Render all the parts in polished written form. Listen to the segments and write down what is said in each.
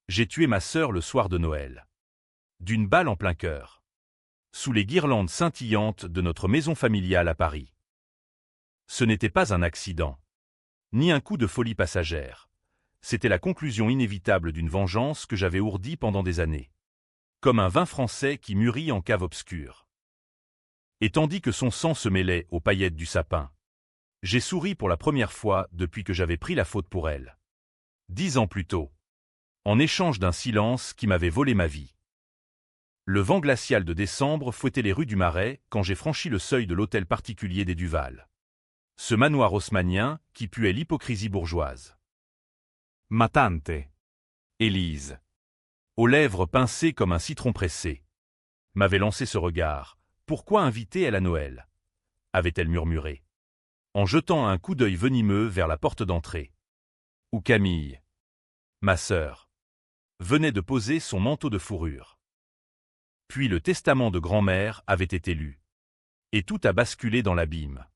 J'ai tué ma sœur le soir de Noël. D'une balle en plein cœur. Sous les guirlandes scintillantes de notre maison familiale à Paris. Ce n'était pas un accident. Ni un coup de folie passagère. C'était la conclusion inévitable d'une vengeance que j'avais ourdie pendant des années. Comme un vin français qui mûrit en cave obscure. Et tandis que son sang se mêlait aux paillettes du sapin, j'ai souri pour la première fois depuis que j'avais pris la faute pour elle. 10 ans plus tôt. En échange d'un silence qui m'avait volé ma vie. Le vent glacial de décembre fouettait les rues du Marais quand j'ai franchi le seuil de l'hôtel particulier des Duval. Ce manoir haussmannien qui puait l'hypocrisie bourgeoise. Ma tante. Élise. Aux lèvres pincées comme un citron pressé. M'avait lancé ce regard. Pourquoi inviter-elle à Noël? Avait-elle murmuré. En jetant un coup d'œil venimeux vers la porte d'entrée. Où Camille, ma sœur, venait de poser son manteau de fourrure. Puis le testament de grand-mère avait été lu. Et tout a basculé dans l'abîme.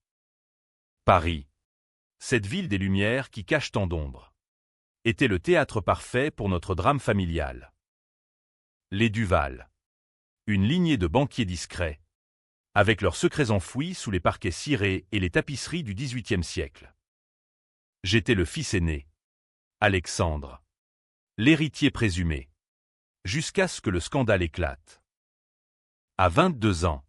Paris, cette ville des Lumières qui cache tant d'ombre, était le théâtre parfait pour notre drame familial. Les Duval, une lignée de banquiers discrets, avec leurs secrets enfouis sous les parquets cirés et les tapisseries du XVIIIe siècle. J'étais le fils aîné, Alexandre, l'héritier présumé, jusqu'à ce que le scandale éclate. À 22 ans,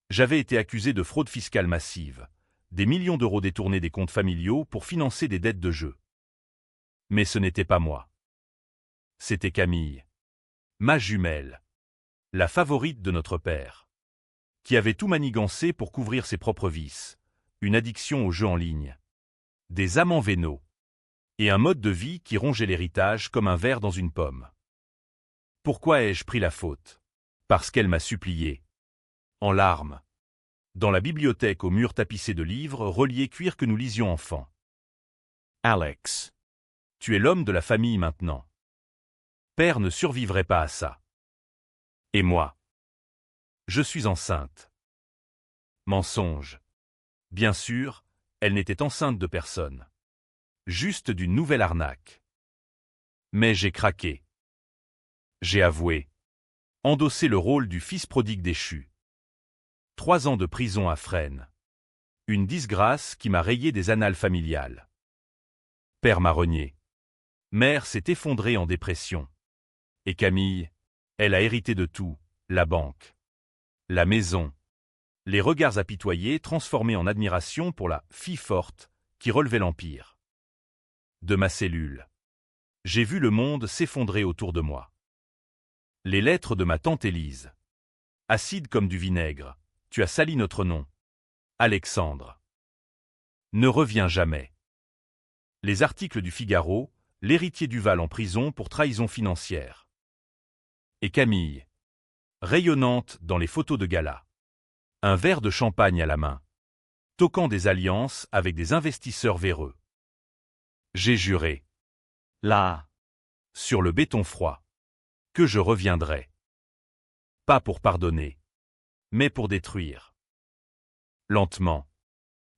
j'avais été accusé de fraude fiscale massive, des millions d'euros détournés des comptes familiaux pour financer des dettes de jeu. Mais ce n'était pas moi. C'était Camille, ma jumelle, la favorite de notre père, qui avait tout manigancé pour couvrir ses propres vices, une addiction aux jeux en ligne, des amants vénaux, et un mode de vie qui rongeait l'héritage comme un ver dans une pomme. Pourquoi ai-je pris la faute? Parce qu'elle m'a supplié, en larmes, dans la bibliothèque aux murs tapissés de livres reliés cuir que nous lisions enfants. Alex, tu es l'homme de la famille maintenant. Père ne survivrait pas à ça. Et moi? Je suis enceinte. Mensonge. Bien sûr, elle n'était enceinte de personne. Juste d'une nouvelle arnaque. Mais j'ai craqué. J'ai avoué. Endossé le rôle du fils prodigue déchu. 3 ans de prison à Fresnes. Une disgrâce qui m'a rayé des annales familiales. Père m'a renié. Mère s'est effondrée en dépression. Et Camille, elle a hérité de tout, la banque, la maison, les regards apitoyés transformés en admiration pour la fille forte qui relevait l'empire. De ma cellule, j'ai vu le monde s'effondrer autour de moi. Les lettres de ma tante Élise. Acide comme du vinaigre, tu as sali notre nom. Alexandre. Ne reviens jamais. Les articles du Figaro, l'héritier Duval en prison pour trahison financière. Et Camille, rayonnante dans les photos de gala. Un verre de champagne à la main. Toquant des alliances avec des investisseurs véreux. J'ai juré. Là, sur le béton froid, que je reviendrai. Pas pour pardonner, mais pour détruire. Lentement.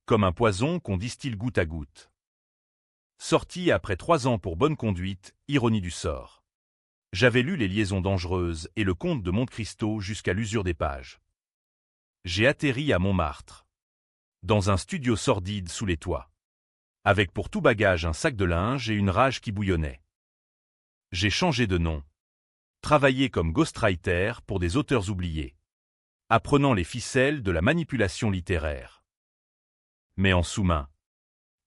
Comme un poison qu'on distille goutte à goutte. Sorti après 3 ans pour bonne conduite, ironie du sort. J'avais lu Les Liaisons dangereuses et Le Comte de Monte Cristo jusqu'à l'usure des pages. J'ai atterri à Montmartre. Dans un studio sordide sous les toits. Avec pour tout bagage un sac de linge et une rage qui bouillonnait. J'ai changé de nom. Travaillé comme ghostwriter pour des auteurs oubliés. Apprenant les ficelles de la manipulation littéraire. Mais en sous-main.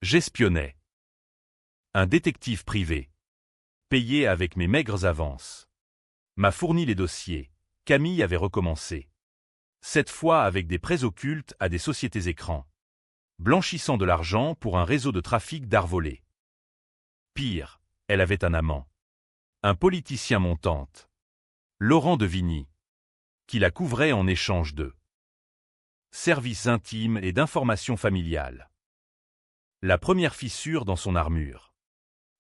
J'espionnais. Un détective privé. Payé avec mes maigres avances. M'a fourni les dossiers. Camille avait recommencé. Cette fois avec des prêts occultes à des sociétés écrans. Blanchissant de l'argent pour un réseau de trafic d'art volé. Pire, elle avait un amant. Un politicien montante. Laurent de Vigny. Qui la couvrait en échange de services intimes et d'informations familiales. La première fissure dans son armure.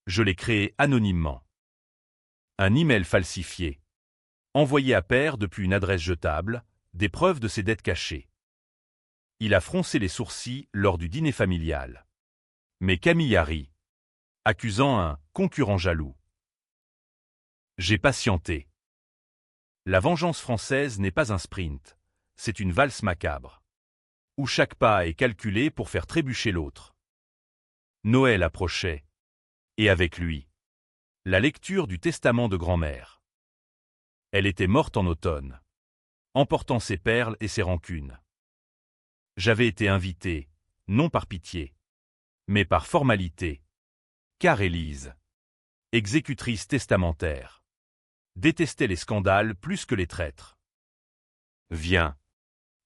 Je l'ai créée anonymement. Un email falsifié. Envoyé à Père depuis une adresse jetable, des preuves de ses dettes cachées. Il a froncé les sourcils lors du dîner familial. Mais Camille a ri, accusant un concurrent jaloux. J'ai patienté. La vengeance française n'est pas un sprint, c'est une valse macabre, où chaque pas est calculé pour faire trébucher l'autre. Noël approchait, et avec lui, la lecture du testament de grand-mère. Elle était morte en automne, emportant ses perles et ses rancunes. J'avais été invité, non par pitié, mais par formalité, car Élise, exécutrice testamentaire, détestait les scandales plus que les traîtres. Viens,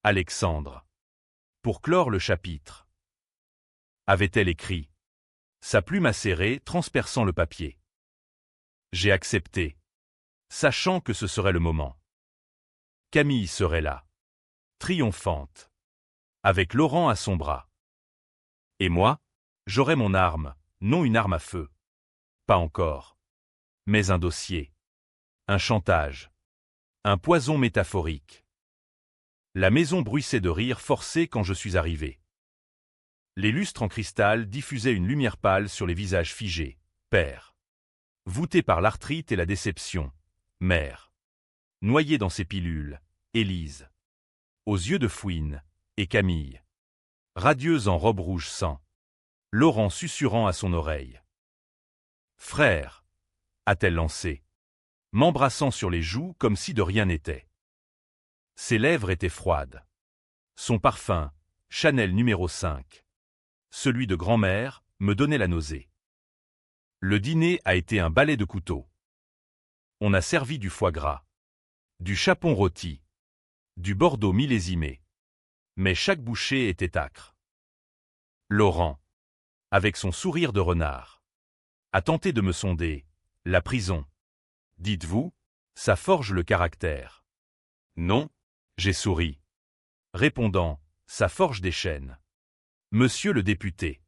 Alexandre, pour clore le chapitre. Avait-elle écrit, sa plume acérée transperçant le papier. J'ai accepté, sachant que ce serait le moment. Camille serait là, triomphante, avec Laurent à son bras. Et moi, j'aurais mon arme, non une arme à feu. Pas encore. Mais un dossier. Un chantage. Un poison métaphorique. La maison bruissait de rire forcé quand je suis arrivé. Les lustres en cristal diffusaient une lumière pâle sur les visages figés. Père. Voûté par l'arthrite et la déception. Mère. Noyée dans ses pilules. Élise. Aux yeux de fouine. Et Camille. Radieuse en robe rouge sang. Laurent susurrant à son oreille. Frère, a-t-elle lancé, m'embrassant sur les joues comme si de rien n'était. Ses lèvres étaient froides. Son parfum, Chanel numéro 5. Celui de grand-mère, me donnait la nausée. Le dîner a été un balai de couteaux. On a servi du foie gras, du chapon rôti, du bordeaux millésimé. Mais chaque bouchée était âcre. Laurent, avec son sourire de renard, a tenté de me sonder. La prison. Dites-vous, ça forge le caractère. Non, j'ai souri. Répondant, ça forge des chaînes. Monsieur le député.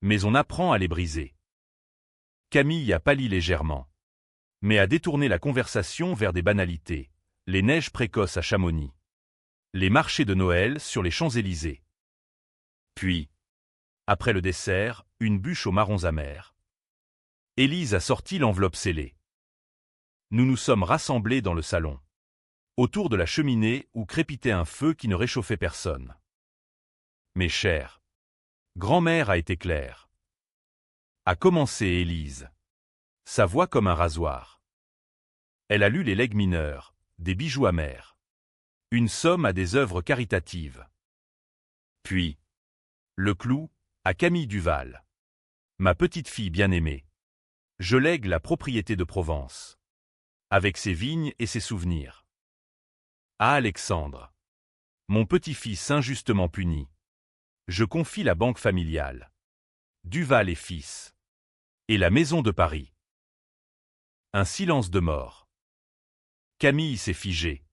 Mais on apprend à les briser. Camille a pâli légèrement, mais a détourné la conversation vers des banalités. Les neiges précoces à Chamonix. Les marchés de Noël sur les Champs-Élysées. Puis, après le dessert, une bûche aux marrons amers. Élise a sorti l'enveloppe scellée. Nous nous sommes rassemblés dans le salon, autour de la cheminée où crépitait un feu qui ne réchauffait personne. Mes chers, grand-mère a été claire. A commencé Élise. Sa voix comme un rasoir. Elle a lu les legs mineurs, des bijoux amers. Une somme à des œuvres caritatives. Puis, le clou, à Camille Duval. Ma petite fille bien-aimée. Je lègue la propriété de Provence. Avec ses vignes et ses souvenirs. À Alexandre. Mon petit-fils injustement puni. Je confie la banque familiale. Duval et fils. Et la maison de Paris. Un silence de mort. Camille s'est figée.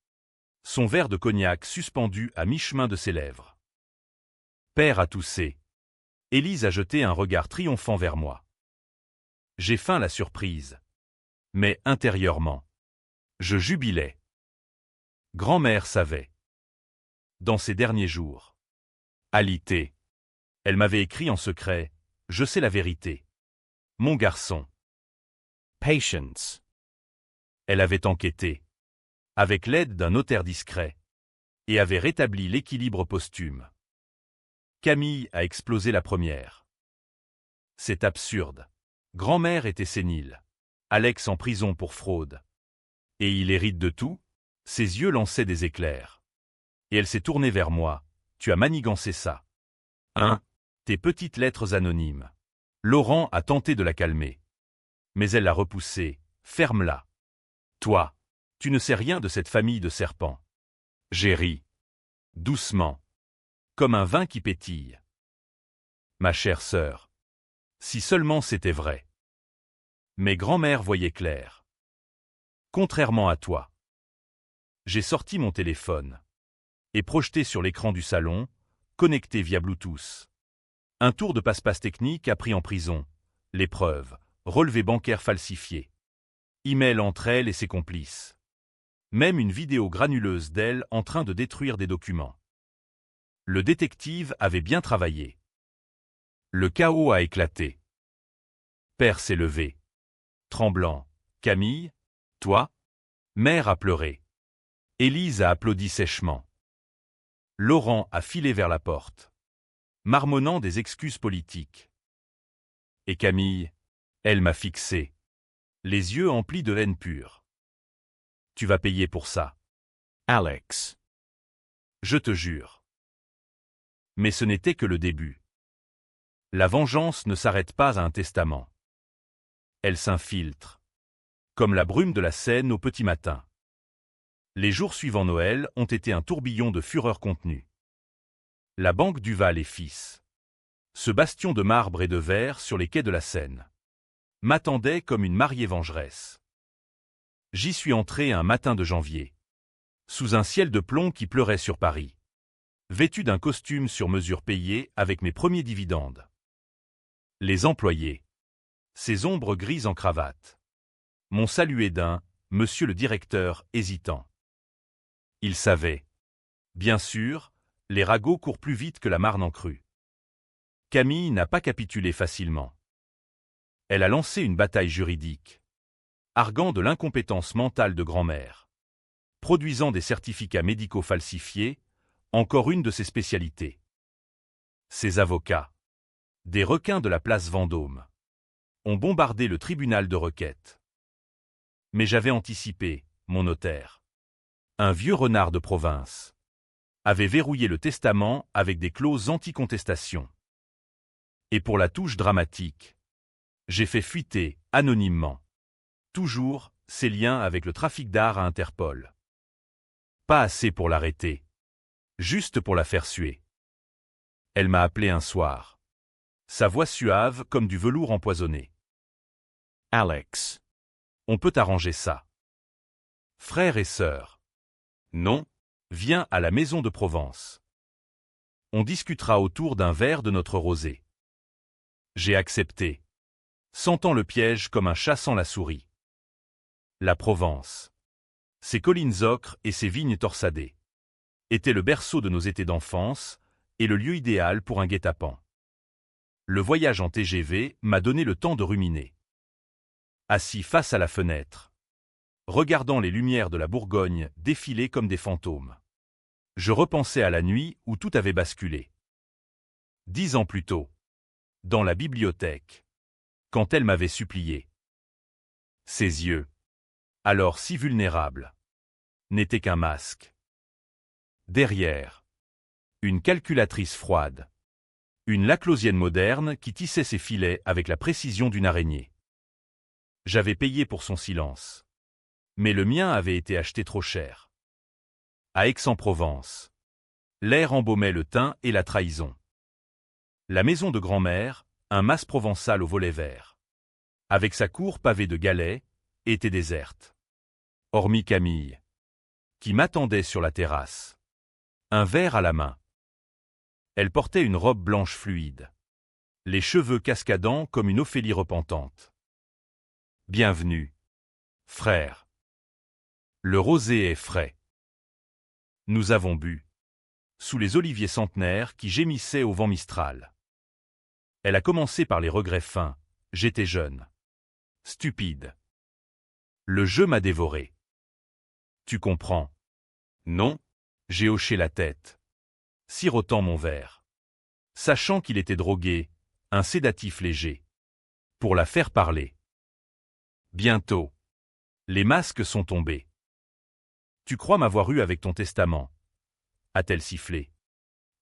Son verre de cognac suspendu à mi-chemin de ses lèvres. Père a toussé. Élise a jeté un regard triomphant vers moi. J'ai feint la surprise. Mais intérieurement, je jubilais. Grand-mère savait. Dans ces derniers jours. Alité. Elle m'avait écrit en secret, je sais la vérité. Mon garçon. Patience. Elle avait enquêté. Avec l'aide d'un notaire discret. Et avait rétabli l'équilibre posthume. Camille a explosé la première. C'est absurde. Grand-mère était sénile. Alex en prison pour fraude. Et il hérite de tout? Ses yeux lançaient des éclairs. Et elle s'est tournée vers moi. Tu as manigancé ça. Hein? Tes petites lettres anonymes. Laurent a tenté de la calmer. Mais elle l'a repoussé. Ferme-la. Toi, tu ne sais rien de cette famille de serpents. J'ai ri. Doucement. Comme un vin qui pétille. Ma chère sœur. Si seulement c'était vrai. Mais grand-mère voyait clair. Contrairement à toi. J'ai sorti mon téléphone. Et projeté sur l'écran du salon, connecté via Bluetooth. Un tour de passe-passe technique appris en prison. Les preuves. Relevé bancaire falsifié. Email entre elle et ses complices. Même une vidéo granuleuse d'elle en train de détruire des documents. Le détective avait bien travaillé. Le chaos a éclaté. Père s'est levé. Tremblant, Camille, toi? Mère a pleuré. Élise a applaudi sèchement. Laurent a filé vers la porte, marmonnant des excuses politiques. Et Camille, elle m'a fixé, les yeux emplis de haine pure. Tu vas payer pour ça, Alex. Je te jure. Mais ce n'était que le début. La vengeance ne s'arrête pas à un testament. Elle s'infiltre, comme la brume de la Seine au petit matin. Les jours suivant Noël ont été un tourbillon de fureur contenue. La banque Duval et Fils, ce bastion de marbre et de verre sur les quais de la Seine, m'attendait comme une mariée vengeresse. J'y suis entré un matin de janvier, sous un ciel de plomb qui pleurait sur Paris, vêtu d'un costume sur mesure payé avec mes premiers dividendes. Les employés, ces ombres grises en cravate, m'ont salué d'un « Monsieur le directeur » hésitant. Ils savaient. Bien sûr, les ragots courent plus vite que la Marne en crue. Camille n'a pas capitulé facilement. Elle a lancé une bataille juridique, arguant de l'incompétence mentale de grand-mère, produisant des certificats médicaux falsifiés, encore une de ses spécialités. Ses avocats, des requins de la place Vendôme, ont bombardé le tribunal de requête. Mais j'avais anticipé, mon notaire. Un vieux renard de province avait verrouillé le testament avec des clauses anti-contestation. Et pour la touche dramatique, j'ai fait fuiter, anonymement, toujours, ses liens avec le trafic d'art à Interpol. Pas assez pour l'arrêter, juste pour la faire suer. Elle m'a appelé un soir, sa voix suave comme du velours empoisonné. Alex, on peut arranger ça. Frères et sœurs. Non, viens à la maison de Provence. On discutera autour d'un verre de notre rosé. J'ai accepté, sentant le piège comme un chat sans la souris. La Provence, ses collines ocres et ses vignes torsadées, était le berceau de nos étés d'enfance et le lieu idéal pour un guet-apens. Le voyage en TGV m'a donné le temps de ruminer. Assis face à la fenêtre, regardant les lumières de la Bourgogne défiler comme des fantômes, je repensais à la nuit où tout avait basculé. 10 ans plus tôt, dans la bibliothèque, quand elle m'avait supplié. Ses yeux, alors si vulnérables, n'étaient qu'un masque. Derrière, une calculatrice froide, une laclosienne moderne qui tissait ses filets avec la précision d'une araignée. J'avais payé pour son silence, mais le mien avait été acheté trop cher. À Aix-en-Provence, l'air embaumait le teint et la trahison. La maison de grand-mère, un mas provençal au volet vert, avec sa cour pavée de galets, était déserte. Hormis Camille, qui m'attendait sur la terrasse, un verre à la main. Elle portait une robe blanche fluide, les cheveux cascadants comme une Ophélie repentante. Bienvenue, frère. Le rosé est frais. Nous avons bu, sous les oliviers centenaires qui gémissaient au vent mistral. Elle a commencé par les regrets fins, j'étais jeune. Stupide. Le jeu m'a dévoré. Tu comprends? Non, j'ai hoché la tête, sirotant mon verre, sachant qu'il était drogué, un sédatif léger, pour la faire parler. Bientôt, les masques sont tombés. Tu crois m'avoir eu avec ton testament? A-t-elle sifflé,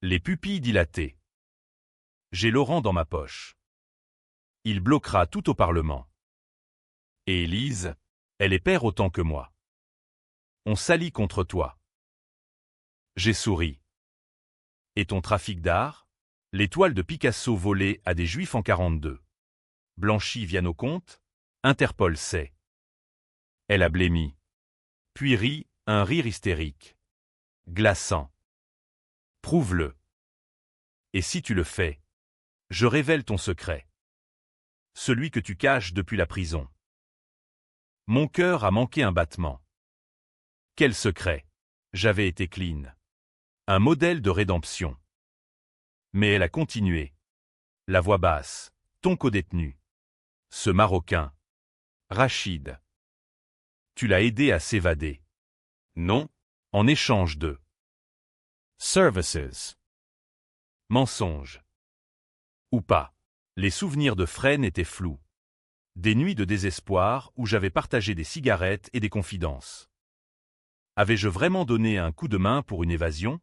les pupilles dilatées. J'ai Laurent dans ma poche. Il bloquera tout au Parlement. Et Élise, elle est père autant que moi. On s'allie contre toi. J'ai souri. Et ton trafic d'art? Les toiles de Picasso volées à des Juifs en 42. Blanchies viennent au compte? Interpol sait. Elle a blêmi. Puis rit, un rire hystérique. Glaçant. Prouve-le. Et si tu le fais, je révèle ton secret. Celui que tu caches depuis la prison. Mon cœur a manqué un battement. Quel secret? J'avais été clean. Un modèle de rédemption. Mais elle a continué. La voix basse, ton codétenu. Ce Marocain. Rachid. Tu l'as aidé à s'évader. Non, en échange de services. mensonges. Ou pas. Les souvenirs de Fresne étaient flous. Des nuits de désespoir où j'avais partagé des cigarettes et des confidences. Avais-je vraiment donné un coup de main pour une évasion?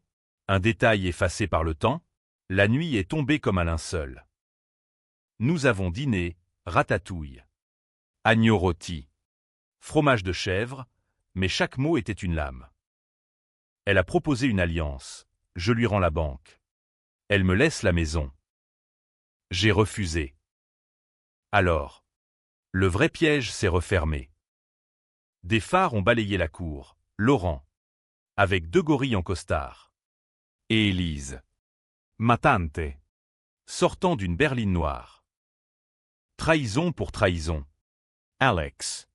Un détail effacé par le temps? La nuit est tombée comme un linceul. Nous avons dîné, ratatouille. Agneau rôti. Fromage de chèvre, mais chaque mot était une lame. Elle a proposé une alliance. Je lui rends la banque. Elle me laisse la maison. J'ai refusé. Alors, le vrai piège s'est refermé. Des phares ont balayé la cour, Laurent, avec 2 gorilles en costard. Et Élise, Ma tante. sortant d'une berline noire. Trahison pour trahison, Alex.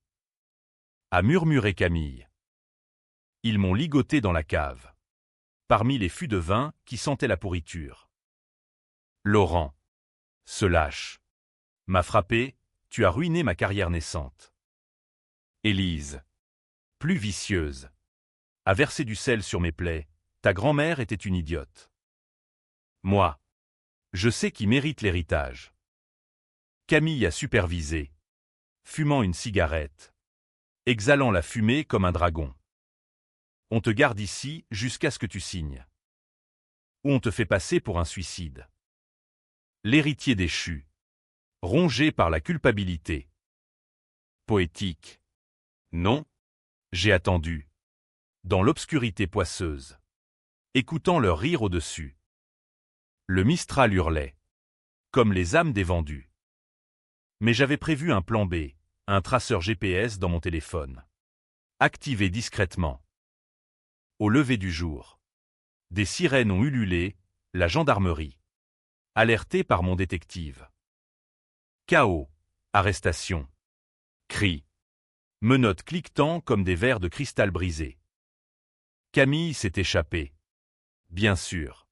a murmuré Camille. Ils m'ont ligoté dans la cave, parmi les fûts de vin qui sentaient la pourriture. Laurent, ce lâche, m'a frappé, tu as ruiné ma carrière naissante. Élise, plus vicieuse, a versé du sel sur mes plaies, ta grand-mère était une idiote. Moi, je sais qui mérite l'héritage. Camille a supervisé, fumant une cigarette, exhalant la fumée comme un dragon. On te garde ici jusqu'à ce que tu signes. Ou on te fait passer pour un suicide. L'héritier déchu, rongé par la culpabilité. Poétique. Non, j'ai attendu. Dans l'obscurité poisseuse. Écoutant leur rire au-dessus. Le Mistral hurlait. Comme les âmes des vendus. Mais j'avais prévu un plan B, un traceur GPS dans mon téléphone. Activé discrètement. Au lever du jour. Des sirènes ont ululé, la gendarmerie. Alerté par mon détective. Chaos, arrestation. Cris. Menottes cliquetant comme des verres de cristal brisés. Camille s'est échappée. Bien sûr.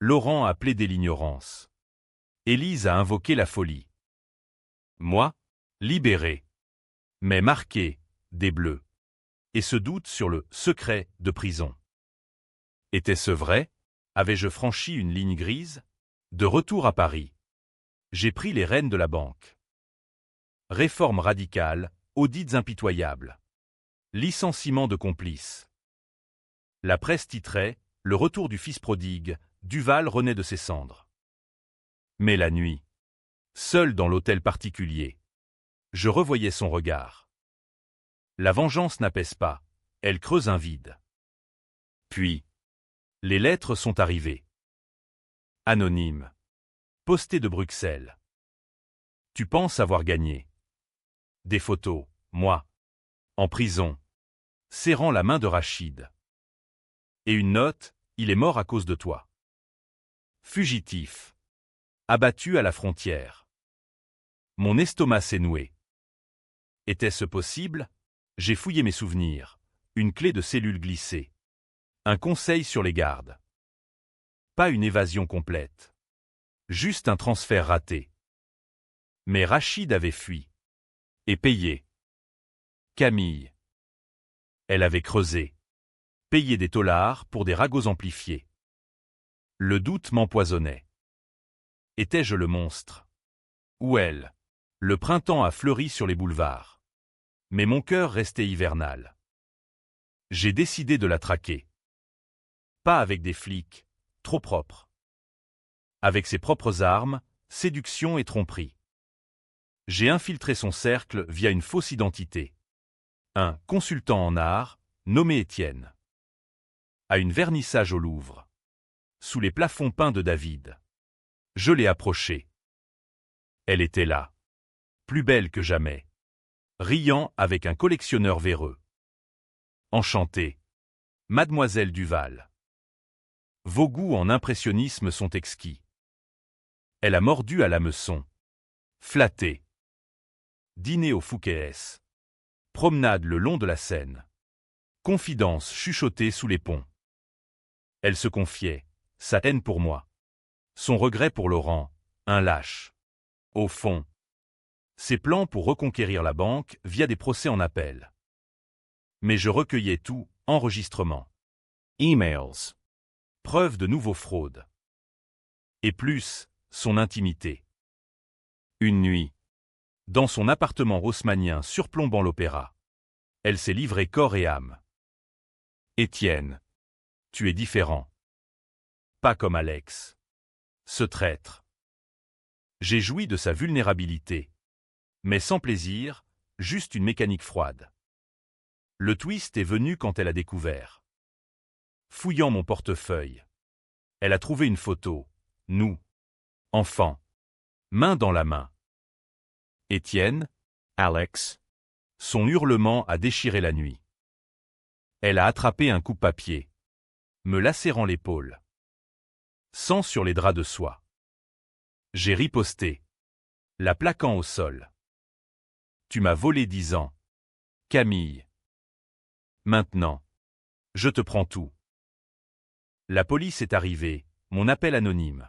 Laurent a plaidé l'ignorance. Élise a invoqué la folie. Moi, libéré. Mais marqué, des bleus. Et ce doute sur le secret de prison. Était-ce vrai? Avais-je franchi une ligne grise? De retour à Paris. J'ai pris les rênes de la banque. Réforme radicale, audits impitoyables. Licenciement de complices. La presse titrait « Le retour du fils prodigue, Duval renaît de ses cendres ». Mais la nuit, seul dans l'hôtel particulier, je revoyais son regard. La vengeance n'apaise pas, elle creuse un vide. Puis, les lettres sont arrivées. Anonyme. Postées de Bruxelles. Tu penses avoir gagné. Des photos, moi. En prison. Serrant la main de Rachid. Et une note, il est mort à cause de toi. Fugitif. Abattu à la frontière. Mon estomac s'est noué. Était-ce possible? J'ai fouillé mes souvenirs. Une clé de cellule glissée. Un conseil sur les gardes. Pas une évasion complète. Juste un transfert raté. Mais Rachid avait fui. Et payé. Camille. Elle avait creusé. Payé des taulards pour des ragots amplifiés. Le doute m'empoisonnait. Étais-je le monstre? Ou elle? Le printemps a fleuri sur les boulevards. Mais mon cœur restait hivernal. J'ai décidé de la traquer. Pas avec des flics, trop propres. Avec ses propres armes, séduction et tromperie. J'ai infiltré son cercle via une fausse identité. Un consultant en art, nommé Étienne. À une vernissage au Louvre. Sous les plafonds peints de David. Je l'ai approchée. Elle était là. Plus belle que jamais. Riant avec un collectionneur véreux. Enchantée. Mademoiselle Duval. Vos goûts en impressionnisme sont exquis. Elle a mordu à l'hameçon. Flattée. Dîner au Fouquet's. Promenade le long de la Seine. Confidence chuchotée sous les ponts. Elle se confiait, sa haine pour moi. Son regret pour Laurent, un lâche. Au fond, ses plans pour reconquérir la banque via des procès en appel. Mais je recueillais tout, enregistrements, emails, preuves de nouveaux fraudes. Et plus, son intimité. Une nuit, dans son appartement haussmannien surplombant l'opéra, elle s'est livrée corps et âme. Étienne, tu es différent. Pas comme Alex. Ce traître. J'ai joui de sa vulnérabilité. Mais sans plaisir, juste une mécanique froide. Le twist est venu quand elle a découvert. Fouillant mon portefeuille, elle a trouvé une photo, nous, enfants, main dans la main. Étienne, Alex, son hurlement a déchiré la nuit. Elle a attrapé un coupe-papier, me lacérant l'épaule. Sang sur les draps de soie. J'ai riposté, la plaquant au sol. Tu m'as volé 10 ans. Camille. Maintenant, je te prends tout. La police est arrivée, mon appel anonyme.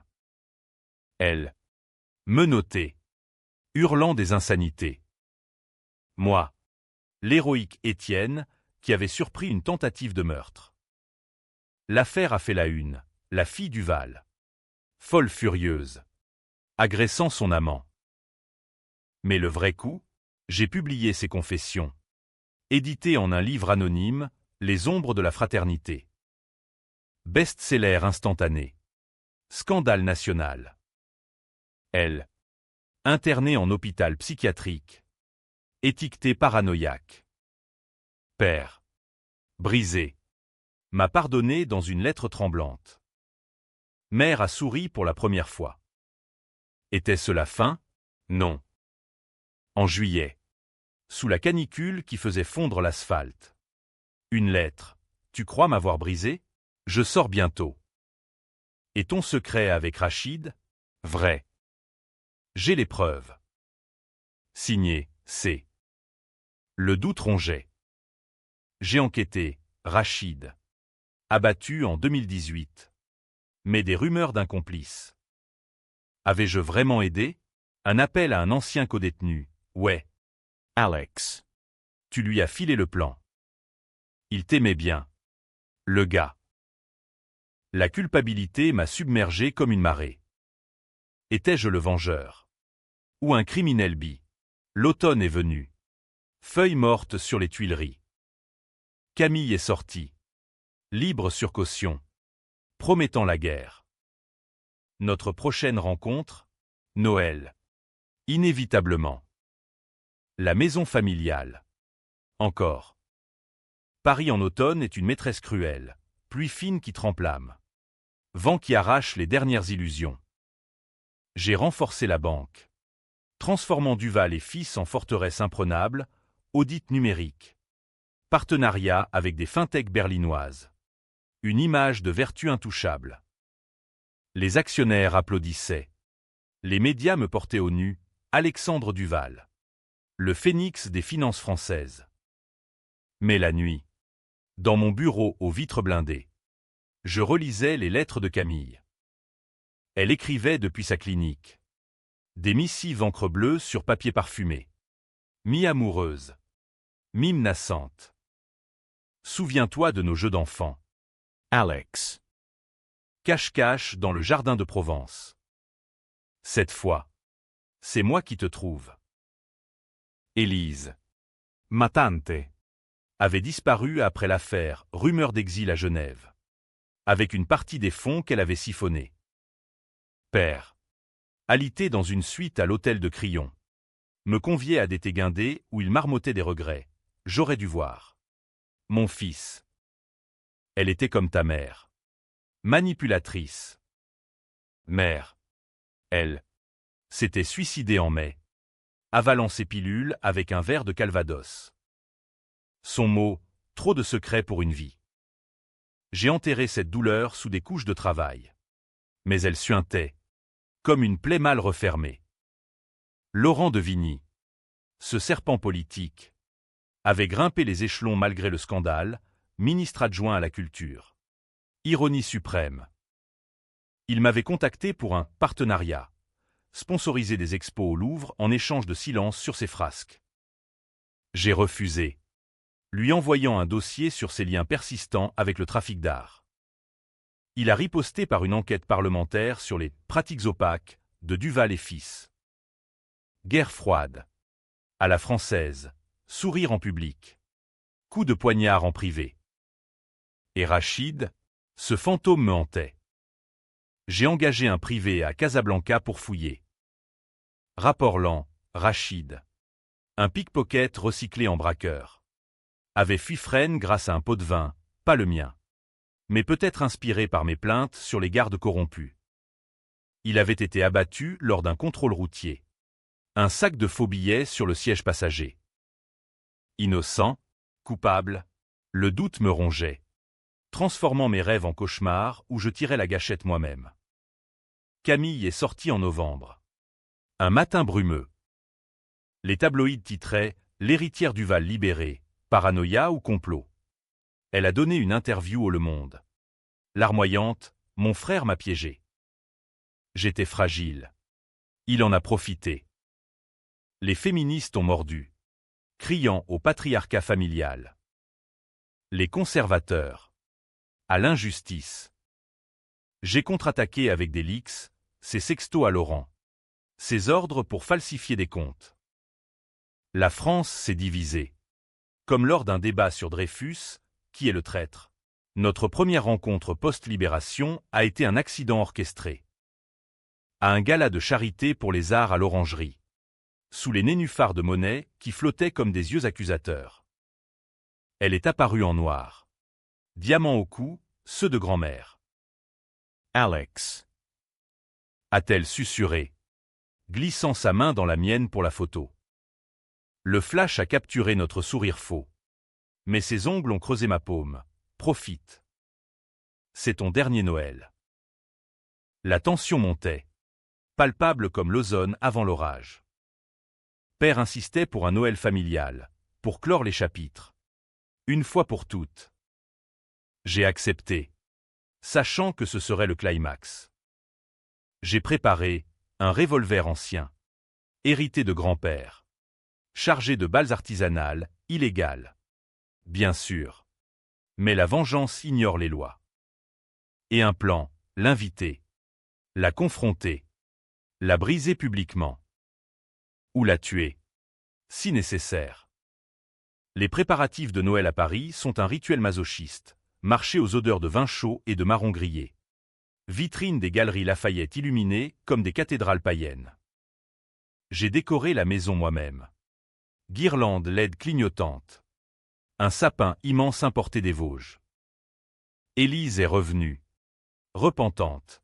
Elle, menottée, hurlant des insanités. Moi, l'héroïque Étienne, qui avait surpris une tentative de meurtre. L'affaire a fait la une, la fille du Val. Folle furieuse. Agressant son amant. Mais le vrai coup, j'ai publié ses confessions. Édité en un livre anonyme, Les ombres de la fraternité. Best-seller instantané. Scandale national. Elle. Internée en hôpital psychiatrique. Étiquetée paranoïaque. Père. Brisé. M'a pardonné dans une lettre tremblante. Mère a souri pour la première fois. Était-ce la fin? Non. En juillet. Sous la canicule qui faisait fondre l'asphalte. Une lettre. Tu crois m'avoir brisé? Je sors bientôt. Et ton secret avec Rachid? Vrai. J'ai les preuves. Signé, C. Le doute rongeait. J'ai enquêté, Rachid. Abattu en 2018. Mais des rumeurs d'un complice. Avais-je vraiment aidé? Un appel à un ancien codétenu. Ouais. Alex, Tu lui as filé le plan. Il t'aimait bien. Le gars. La culpabilité m'a submergé comme une marée. Étais-je le vengeur? Ou un criminel bi? L'automne est venu. Feuilles mortes sur les Tuileries. Camille est sortie. Libre sur caution. Promettant la guerre. Notre prochaine rencontre? Noël. Inévitablement. La maison familiale. Encore. Paris en automne est une maîtresse cruelle, pluie fine qui trempe l'âme. Vent qui arrache les dernières illusions. J'ai renforcé la banque. Transformant Duval et Fils en forteresse imprenable, audit numérique. Partenariat avec des fintechs berlinoises. Une image de vertu intouchable. Les actionnaires applaudissaient. Les médias me portaient au nu, Alexandre Duval. Le phénix des finances françaises. Mais la nuit, dans mon bureau aux vitres blindées, je relisais les lettres de Camille. Elle écrivait depuis sa clinique. Des missives encre bleue sur papier parfumé. Mi-amoureuse. Mi-menaçante. Souviens-toi de nos jeux d'enfants. Alex, Cache-cache dans le jardin de Provence. Cette fois, c'est moi qui te trouve. Élise ma tante, avait disparu après l'affaire Rumeur d'exil à Genève, avec une partie des fonds qu'elle avait siphonnés. Père, alité dans une suite à l'hôtel de Crillon, me conviait à d'été guindé où il marmottait des regrets. J'aurais dû voir. Mon fils. Elle était comme ta mère. Manipulatrice. Mère. Elle s'était suicidée en mai, avalant ses pilules avec un verre de Calvados. Son mot, trop de secrets pour une vie. J'ai enterré cette douleur sous des couches de travail. Mais elle suintait, comme une plaie mal refermée. Laurent de Vigny, ce serpent politique, avait grimpé les échelons malgré le scandale, ministre adjoint à la culture. Ironie suprême. Il m'avait contacté pour un partenariat. Sponsoriser des expos au Louvre en échange de silence sur ses frasques. J'ai refusé. lui envoyant un dossier sur ses liens persistants avec le trafic d'art. Il a riposté par une enquête parlementaire sur les pratiques opaques de Duval et Fils. Guerre froide. À la française. Sourire en public. Coup de poignard en privé. Et Rachid, ce fantôme me hantait. J'ai engagé un privé à Casablanca pour fouiller. Rapport lent, Rachid. Un pickpocket recyclé en braqueur. Avait fui Fresnes grâce à un pot de vin, pas le mien. Mais peut-être inspiré par mes plaintes sur les gardes corrompus. Il avait été abattu lors d'un contrôle routier. Un sac de faux billets sur le siège passager. Innocent, coupable, le doute me rongeait, transformant mes rêves en cauchemars où je tirais la gâchette moi-même. Camille est sortie en novembre. Un matin brumeux. Les tabloïds titraient « L'héritière Duval libérée, paranoïa ou complot ?» Elle a donné une interview au Le Monde. Larmoyante, mon frère m'a piégé. J'étais fragile. Il en a profité. Les féministes ont mordu, criant au patriarcat familial. Les conservateurs. À l'injustice. J'ai contre-attaqué avec des leaks, ses sextos à Laurent. Ses ordres pour falsifier des comptes. La France s'est divisée. Comme lors d'un débat sur Dreyfus, qui est le traître. Notre première rencontre post-libération a été un accident orchestré. À un gala de charité pour les arts à l'Orangerie. Sous les nénuphars de Monet qui flottaient comme des yeux accusateurs. Elle est apparue en noir. Diamants au cou, ceux de grand-mère. Alex. A-t-elle susurré, glissant sa main dans la mienne pour la photo. Le flash a capturé notre sourire faux. Mais ses ongles ont creusé ma paume. Profite. C'est ton dernier Noël. La tension montait. Palpable comme l'ozone avant l'orage. Père insistait pour un Noël familial, pour clore les chapitres. Une fois pour toutes. J'ai accepté, sachant que ce serait le climax. J'ai préparé un revolver ancien, hérité de grand-père, chargé de balles artisanales, illégales. Bien sûr. Mais la vengeance ignore les lois. Et un plan, l'inviter, la confronter, la briser publiquement. Ou la tuer, si nécessaire. Les préparatifs de Noël à Paris sont un rituel masochiste, marché aux odeurs de vin chaud et de marron grillé. Vitrines des galeries Lafayette illuminées comme des cathédrales païennes. J'ai décoré la maison moi-même. Guirlandes LED clignotantes. Un sapin immense importé des Vosges. Élise est revenue. Repentante.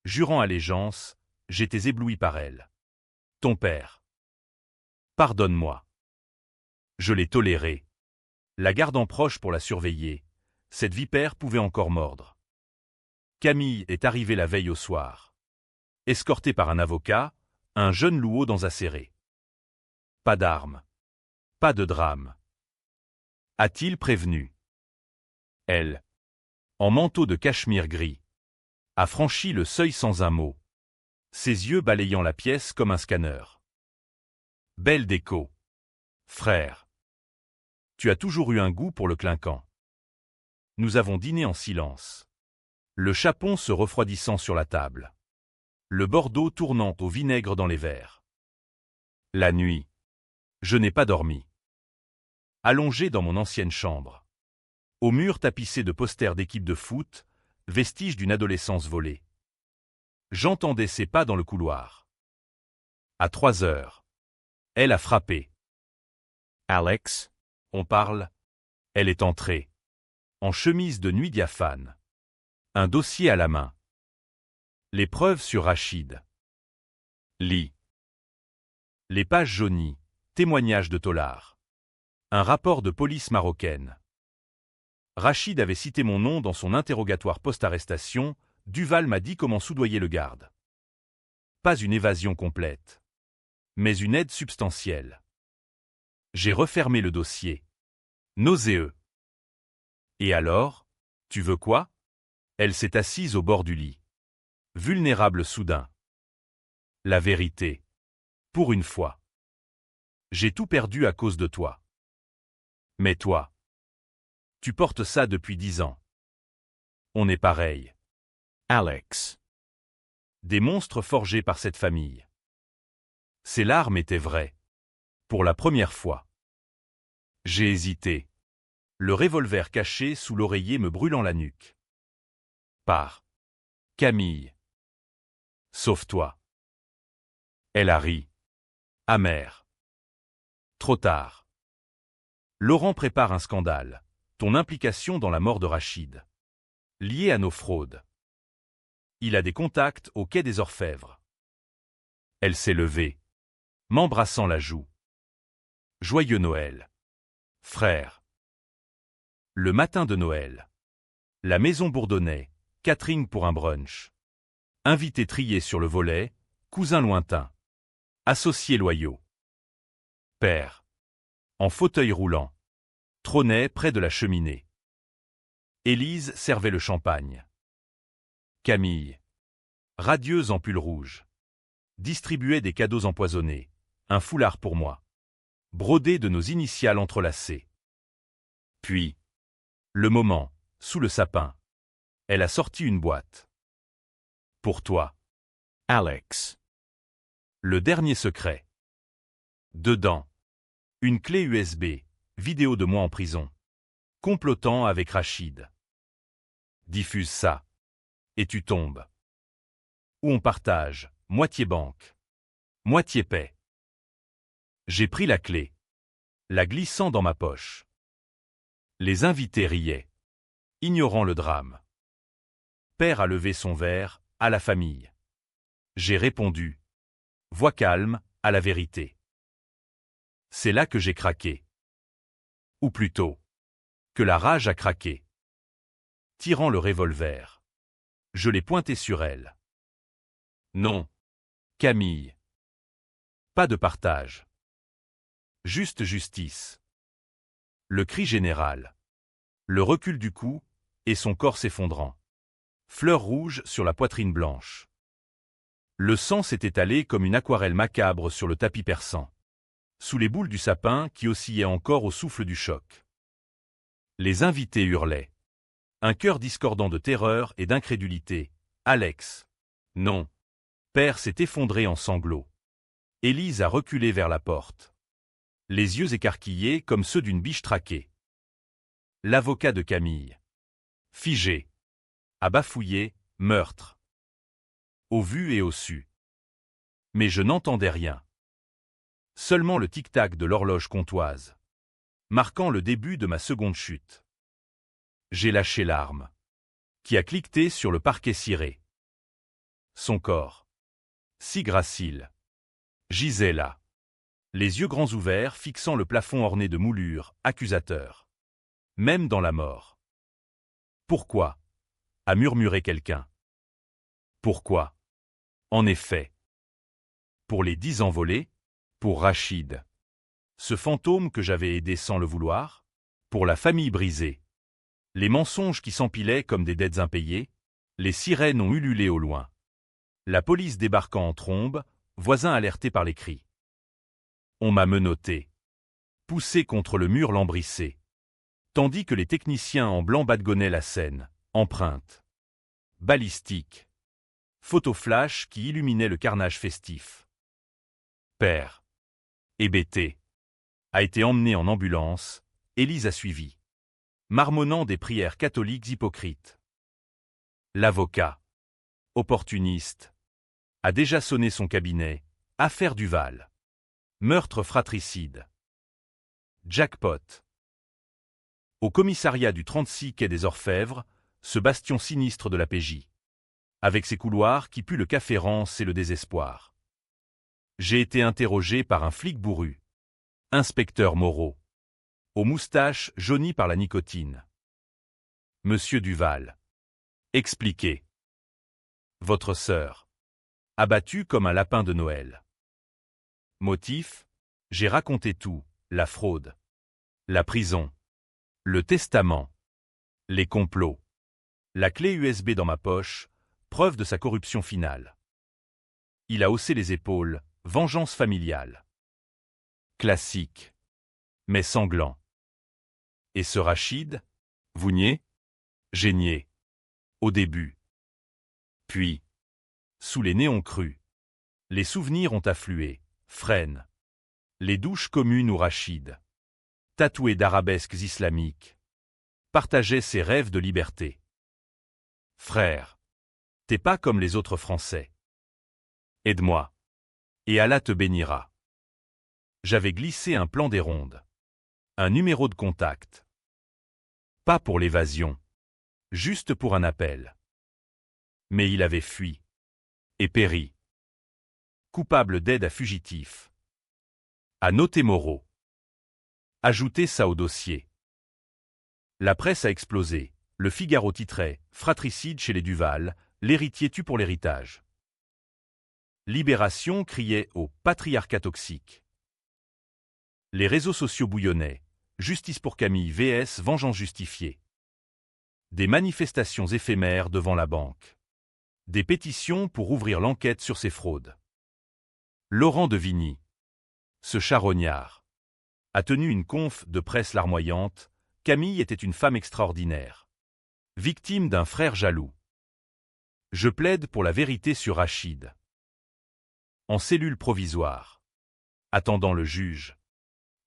Jurant allégeance, j'étais ébloui par elle. Ton père. Pardonne-moi. Je l'ai toléré. La gardant proche pour la surveiller, cette vipère pouvait encore mordre. Camille est arrivée la veille au soir. Escortée par un avocat, un jeune louau dans un serré. Pas d'armes. Pas de drame. A-t-il prévenu? Elle, en manteau de cachemire gris, a franchi le seuil sans un mot, ses yeux balayant la pièce comme un scanner. Belle déco. Frère. Tu as toujours eu un goût pour le clinquant. Nous avons dîné en silence. Le chapon se refroidissant sur la table. Le Bordeaux tournant au vinaigre dans les verres. La nuit. Je n'ai pas dormi. Allongé dans mon ancienne chambre. Au mur tapissé de posters d'équipes de foot, vestiges d'une adolescence volée. J'entendais ses pas dans le couloir. À 3 heures. Elle a frappé. Alex. On parle. Elle est entrée. En chemise de nuit diaphane. Un dossier à la main. Les preuves sur Rachid. Lis. Les pages jaunies. Témoignages de Tollard. Un rapport de police marocaine. Rachid avait cité mon nom dans son interrogatoire post-arrestation. Duval m'a dit comment soudoyer le garde. Pas une évasion complète. Mais une aide substantielle. J'ai refermé le dossier. Nauséeux. Et alors, tu veux quoi? Elle s'est assise au bord du lit. Vulnérable soudain. La vérité. Pour une fois. J'ai tout perdu à cause de toi. Mais toi, Tu portes ça depuis 10 ans. On est pareil. Alex. Des monstres forgés par cette famille. Ces larmes étaient vraies. Pour la première fois. J'ai hésité. Le revolver caché sous l'oreiller me brûlant la nuque. Pars. Camille. Sauve-toi. Elle a ri. Amère. Trop tard. Laurent prépare un scandale. Ton implication dans la mort de Rachid. Liée à nos fraudes. Il a des contacts au quai des Orfèvres. Elle s'est levée, m'embrassant la joue. Joyeux Noël. Frère. Le matin de Noël. La maison bourdonnait, Catherine pour un brunch. Invités triés sur le volet, cousins lointains. Associés loyaux. Père. En fauteuil roulant. Trônait près de la cheminée. Élise servait le champagne. Camille. Radieuse en pull rouge. Distribuait des cadeaux empoisonnés. Un foulard pour moi. Brodé de nos initiales entrelacées. Puis. Le moment, sous le sapin. Elle a sorti une boîte. Pour toi. Alex. Le dernier secret. Dedans. Une clé USB, vidéo de moi en prison. Complotant avec Rachid. Diffuse ça. Et tu tombes. Ou on partage, moitié banque. Moitié paix. J'ai pris la clé. La glissant dans ma poche. Les invités riaient. Ignorant le drame. Père a levé son verre, à la famille. J'ai répondu. Voix calme, à la vérité. C'est là que j'ai craqué. Ou plutôt, que la rage a craqué. Tirant le revolver. Je l'ai pointé sur elle. Non. Camille. Pas de partage. Juste justice. Le cri général. Le recul du cou, et son corps s'effondrant. Fleur rouge sur la poitrine blanche. Le sang s'est étalé comme une aquarelle macabre sur le tapis persan. Sous les boules du sapin qui oscillaient encore au souffle du choc. Les invités hurlaient. Un cœur discordant de terreur et d'incrédulité. Alex. Non. Père s'est effondré en sanglots. Élise a reculé vers la porte. Les yeux écarquillés comme ceux d'une biche traquée. L'avocat de Camille. Figé. A bafouillé, meurtre. Au vu et au su. Mais je n'entendais rien. Seulement le tic-tac de l'horloge comtoise. Marquant le début de ma seconde chute. J'ai lâché l'arme. Qui a cliqueté sur le parquet ciré. Son corps. Si gracile. Gisait là. Les yeux grands ouverts fixant le plafond orné de moulures, accusateurs. Même dans la mort. Pourquoi ? A murmuré quelqu'un. Pourquoi ? En effet. Pour les 10 ans volés ? Pour Rachid. Ce fantôme que j'avais aidé sans le vouloir ? Pour la famille brisée. Les mensonges qui s'empilaient comme des dettes impayées, les sirènes ont ululé au loin. La police débarquant en trombe, voisins alertés par les cris. On m'a menotté. Poussé contre le mur lambrissé. Tandis que les techniciens en blanc badgonnaient la scène, empreintes. Balistique. Photo flash qui illuminait le carnage festif. Père. Hébété. A été emmené en ambulance, Élise a suivi. Marmonnant des prières catholiques hypocrites. L'avocat. Opportuniste. A déjà sonné son cabinet. Affaire Duval. Meurtre fratricide. Jackpot. Au commissariat du 36 quai des Orfèvres, ce bastion sinistre de la PJ. Avec ses couloirs qui puent le café-rance et le désespoir. J'ai été interrogé par un flic bourru. Inspecteur Moreau. Aux moustaches jaunies par la nicotine. Monsieur Duval. Expliquez. Votre sœur. Abattue comme un lapin de Noël. Motif, j'ai raconté tout, la fraude. La prison. Le testament. Les complots. La clé USB dans ma poche, preuve de sa corruption finale. Il a haussé les épaules, vengeance familiale. Classique. Mais sanglant. Et ce Rachid ? Vous niez? J'ai nié. Au début. Puis, sous les néons crus, les souvenirs ont afflué, frênes. Les douches communes où Rachid, tatoué d'arabesques islamiques, partageait ses rêves de liberté. Frère, t'es pas comme les autres Français. Aide-moi. Et Allah te bénira. J'avais glissé un plan des rondes. Un numéro de contact. Pas pour l'évasion. Juste pour un appel. Mais il avait fui. Et péri. Coupable d'aide à fugitif. À noter Moreau. Ajoutez ça au dossier. La presse a explosé. Le Figaro titrait « Fratricide chez les Duval, l'héritier tue pour l'héritage ». Libération criait au « patriarcat toxique ». Les réseaux sociaux bouillonnaient. Justice pour Camille vs vengeance justifiée. Des manifestations éphémères devant la banque. Des pétitions pour ouvrir l'enquête sur ces fraudes. Laurent de Vigny, ce charognard, a tenu une conf de presse larmoyante. Camille était une femme extraordinaire. Victime d'un frère jaloux. Je plaide pour la vérité sur Rachid. En cellule provisoire. Attendant le juge.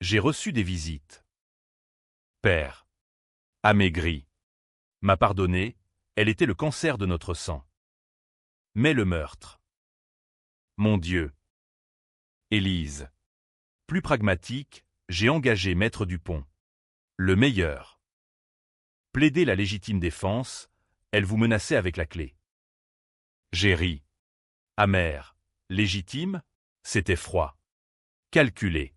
J'ai reçu des visites. Père. Amaigri. M'a pardonné, elle était le cancer de notre sang. Mais le meurtre. Mon Dieu. Élise. Plus pragmatique, j'ai engagé Maître Dupont. Le meilleur. Plaider la légitime défense, elle vous menaçait avec la clé. J'ai ri. Amer. Légitime, c'était froid. Calculé.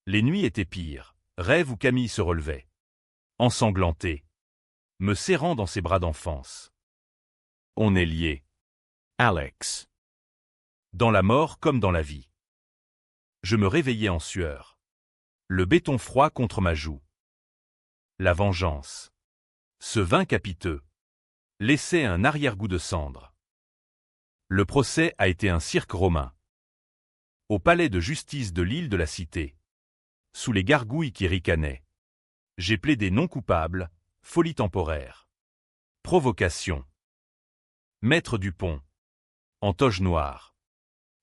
Les nuits étaient pires, rêve où Camille se relevait. Ensanglantée. Me serrant dans ses bras d'enfance. On est liés. Alex. Dans la mort comme dans la vie. Je me réveillais en sueur. Le béton froid contre ma joue. La vengeance. Ce vin capiteux. Laissait un arrière-goût de cendre. Le procès a été un cirque romain. Au palais de justice de l'île de la Cité. Sous les gargouilles qui ricanaient. J'ai plaidé non coupable, folie temporaire. Provocation. Maître Dupont. En toge noire.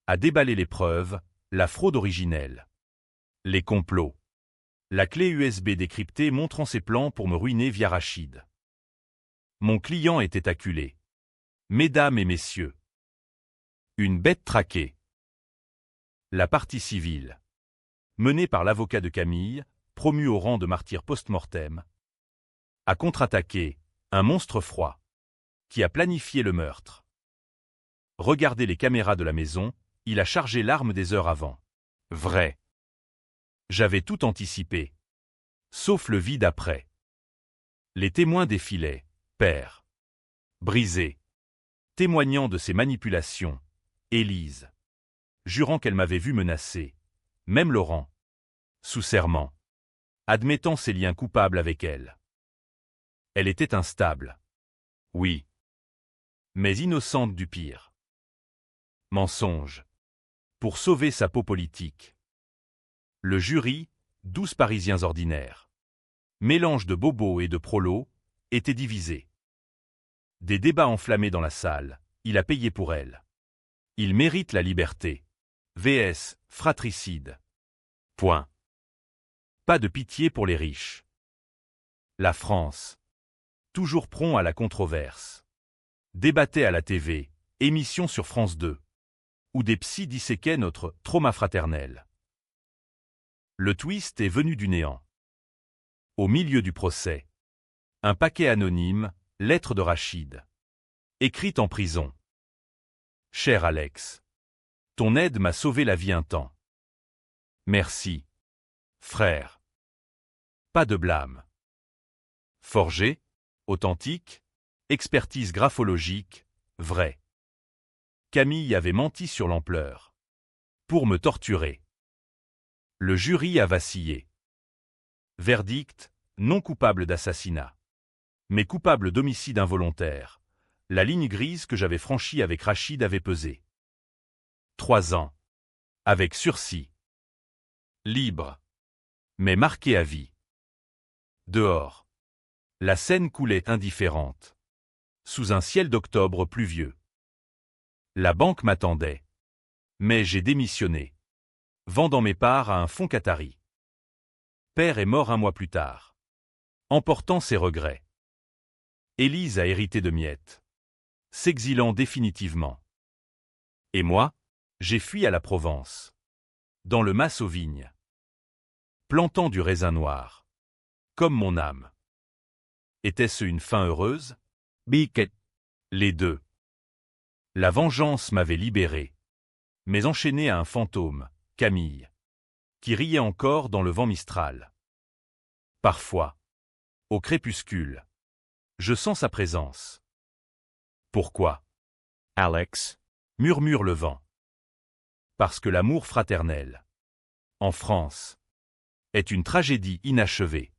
A déballé les preuves, la fraude originelle. Les complots. La clé USB décryptée montrant ses plans pour me ruiner via Rachid. Mon client était acculé. Mesdames et messieurs. Une bête traquée. La partie civile. Menée par l'avocat de Camille, promu au rang de martyr post-mortem, a contre-attaqué, un monstre froid, qui a planifié le meurtre. Regardez les caméras de la maison, il a chargé l'arme des heures avant. Vrai. J'avais tout anticipé. Sauf le vide après. Les témoins défilaient, père. Brisé. Témoignant de ses manipulations. Élise. Jurant qu'elle m'avait vu menacer. Même Laurent. Sous serment. Admettant ses liens coupables avec elle. Elle était instable. Oui. Mais innocente du pire. Mensonge. Pour sauver sa peau politique. Le jury, 12 Parisiens ordinaires. Mélange de bobos et de prolos, était divisé. Des débats enflammés dans la salle, il a payé pour elle. Il mérite la liberté. VS, fratricide. Point. Pas de pitié pour les riches. La France. Toujours prompt à la controverse. Débattait à la TV, émission sur France 2. Où des psys disséquaient notre trauma fraternel. Le twist est venu du néant. Au milieu du procès. Un paquet anonyme, lettre de Rachid. Écrite en prison. Cher Alex. Ton aide m'a sauvé la vie un temps. Merci. Frère. Pas de blâme. Forgé, authentique, expertise graphologique, vrai. Camille avait menti sur l'ampleur. Pour me torturer. Le jury a vacillé. Verdict, non coupable d'assassinat. Mais coupable d'homicide involontaire. La ligne grise que j'avais franchie avec Rachid avait pesé. 3 ans. Avec sursis. Libre. Mais marqué à vie. Dehors. La Seine coulait indifférente. Sous un ciel d'octobre pluvieux. La banque m'attendait. Mais j'ai démissionné. Vendant mes parts à un fonds qatari. Père est mort un mois plus tard. Emportant ses regrets. Élise a hérité de miettes. S'exilant définitivement. Et moi, j'ai fui à la Provence. Dans le mas aux vignes. Plantant du raisin noir. Comme mon âme. Était-ce une fin heureuse? Becket. Les deux. La vengeance m'avait libéré. Mais enchaîné à un fantôme, Camille. Qui riait encore dans le vent mistral. Parfois. Au crépuscule. Je sens sa présence. Pourquoi? Alex. Murmure le vent. Parce que l'amour fraternel, en France, est une tragédie inachevée.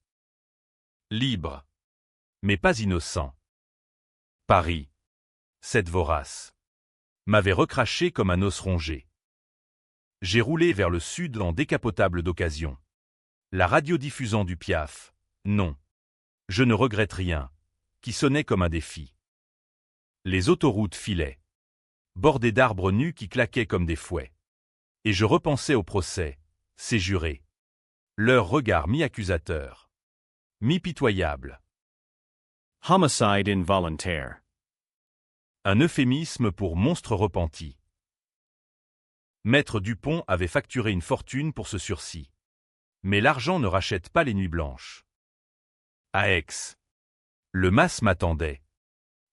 Libre, mais pas innocent. Paris, cette vorace, m'avait recraché comme un os rongé. J'ai roulé vers le sud en décapotable d'occasion. La radio diffusant du Piaf, non. Je ne regrette rien, qui sonnait comme un défi. Les autoroutes filaient, bordées d'arbres nus qui claquaient comme des fouets. Et je repensais au procès, ces jurés. Leur regard mi-accusateur, mi-pitoyable. Homicide involuntaire. Un euphémisme pour monstre repenti. Maître Dupont avait facturé une fortune pour ce sursis. Mais l'argent ne rachète pas les nuits blanches. À Aix, le mas m'attendait.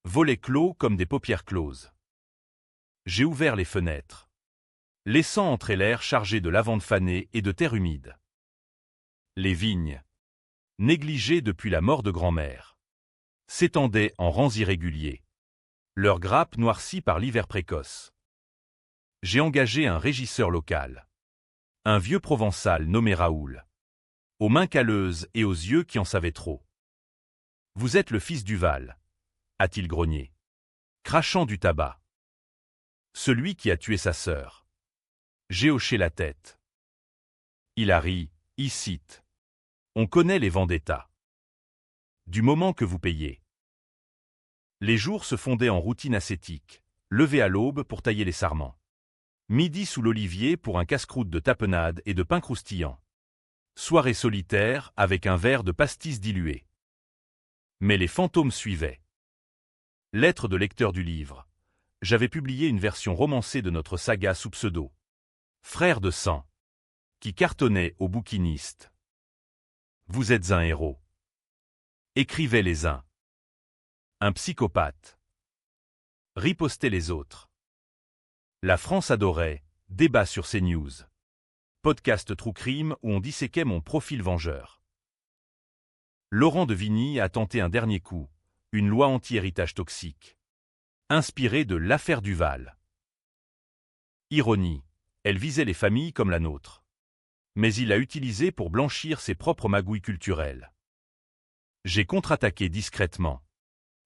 Volets clos comme des paupières closes. J'ai ouvert les fenêtres, laissant entrer l'air chargé de lavande fanée et de terre humide. Les vignes, négligées depuis la mort de grand-mère, s'étendaient en rangs irréguliers, leurs grappes noircies par l'hiver précoce. J'ai engagé un régisseur local, un vieux provençal nommé Raoul, aux mains calleuses et aux yeux qui en savaient trop. « Vous êtes le fils Duval », a-t-il grogné, crachant du tabac. Celui qui a tué sa sœur. J'ai hoché la tête. Il a ri, icite. On connaît les vendettas. Du moment que vous payez. Les jours se fondaient en routine ascétique, levé à l'aube pour tailler les sarments. Midi sous l'olivier pour un casse-croûte de tapenade et de pain croustillant. Soirée solitaire avec un verre de pastis dilué. Mais les fantômes suivaient. Lettre de lecteur du livre. J'avais publié une version romancée de notre saga sous pseudo. Frère de sang. Qui cartonnait aux bouquinistes. Vous êtes un héros. Écrivaient les uns. Un psychopathe. Ripostaient les autres. La France adorait, débat sur CNews. Podcast True Crime où on disséquait mon profil vengeur. Laurent de Vigny a tenté un dernier coup, une loi anti-héritage toxique. Inspirée de l'affaire Duval. Ironie, elle visait les familles comme la nôtre. Mais il l'a utilisée pour blanchir ses propres magouilles culturelles. J'ai contre-attaqué discrètement.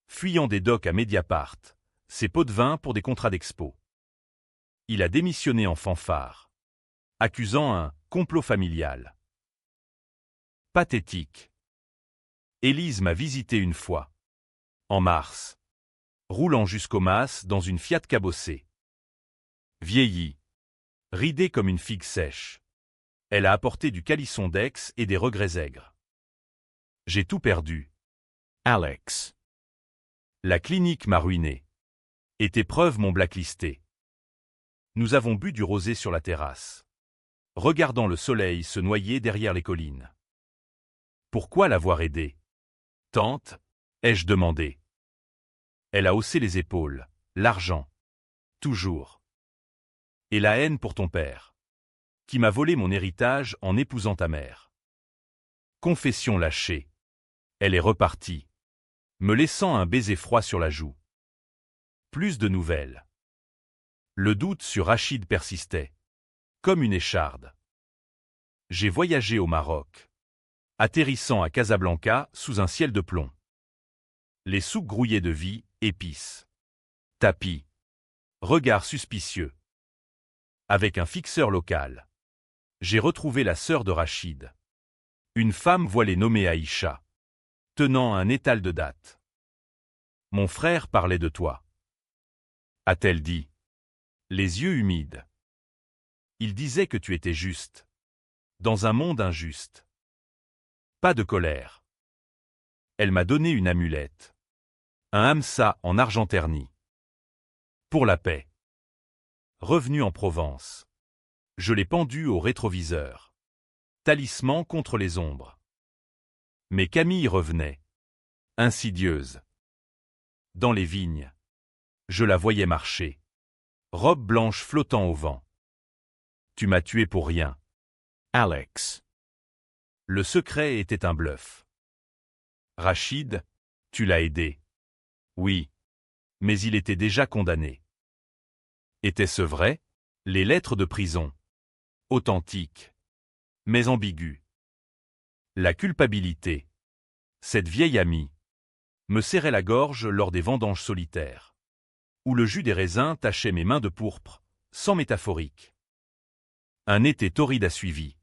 Fuyant des docs à Mediapart, ses pots de vin pour des contrats d'expo. Il a démissionné en fanfare, accusant un complot familial. Pathétique. Élise m'a visité une fois. En mars. Roulant jusqu'au mas dans une Fiat cabossée. Vieillie. Ridée comme une figue sèche. Elle a apporté du calisson d'Aix et des regrets aigres. J'ai tout perdu. Alex. La clinique m'a ruiné. Et tes preuves m'ont blacklisté. Nous avons bu du rosé sur la terrasse, regardant le soleil se noyer derrière les collines. Pourquoi l'avoir aidée? Tante, ai-je demandé. Elle a haussé les épaules. L'argent. Toujours. Et la haine pour ton père, qui m'a volé mon héritage en épousant ta mère. Confession lâchée. Elle est repartie, me laissant un baiser froid sur la joue. Plus de nouvelles. Le doute sur Rachid persistait, comme une écharde. J'ai voyagé au Maroc, atterrissant à Casablanca sous un ciel de plomb. Les souks grouillés de vie, épices. Tapis. Regard suspicieux. Avec un fixeur local. J'ai retrouvé la sœur de Rachid. Une femme voilée nommée Aïcha. tenant un étal de dattes. Mon frère parlait de toi. A-t-elle dit, les yeux humides. Il disait que tu étais juste. Dans un monde injuste. Pas de colère. Elle m'a donné une amulette. Un hamsa en argent terni. Pour la paix. Revenu en Provence. Je l'ai pendu au rétroviseur. Talisman contre les ombres. Mais Camille revenait. Insidieuse. Dans les vignes. Je la voyais marcher. Robe blanche flottant au vent. Tu m'as tué pour rien. Alex. Le secret était un bluff. Rachid, tu l'as aidé. Oui. Mais il était déjà condamné. Était-ce vrai? Les lettres de prison. Authentiques. Mais ambiguës. La culpabilité. Cette vieille amie. Me serrait la gorge lors des vendanges solitaires. Où le jus des raisins tachait mes mains de pourpre, sans métaphorique. Un été torride a suivi.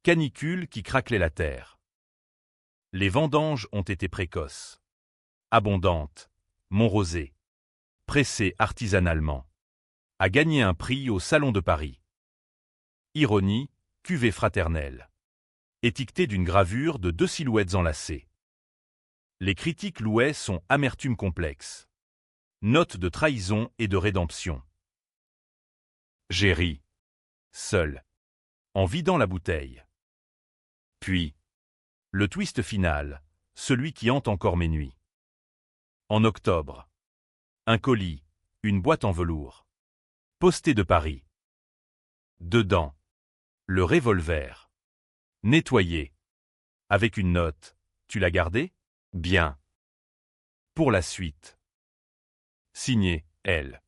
Canicule qui craquelait la terre. Les vendanges ont été précoces. Abondantes. Montrosées. Pressées artisanalement. A gagné un prix au Salon de Paris. Ironie, cuvée fraternelle. Étiquetée d'une gravure de 2 silhouettes enlacées. Les critiques louaient son amertume complexe. Note de trahison et de rédemption. J'ai ri. Seul. En vidant la bouteille. Puis. Le twist final, celui qui hante encore mes nuits. En octobre. Un colis, une boîte en velours. Posté de Paris. Dedans. Le revolver. Nettoyé. Avec une note. Tu l'as gardé? Bien. Pour la suite. Signé, elle.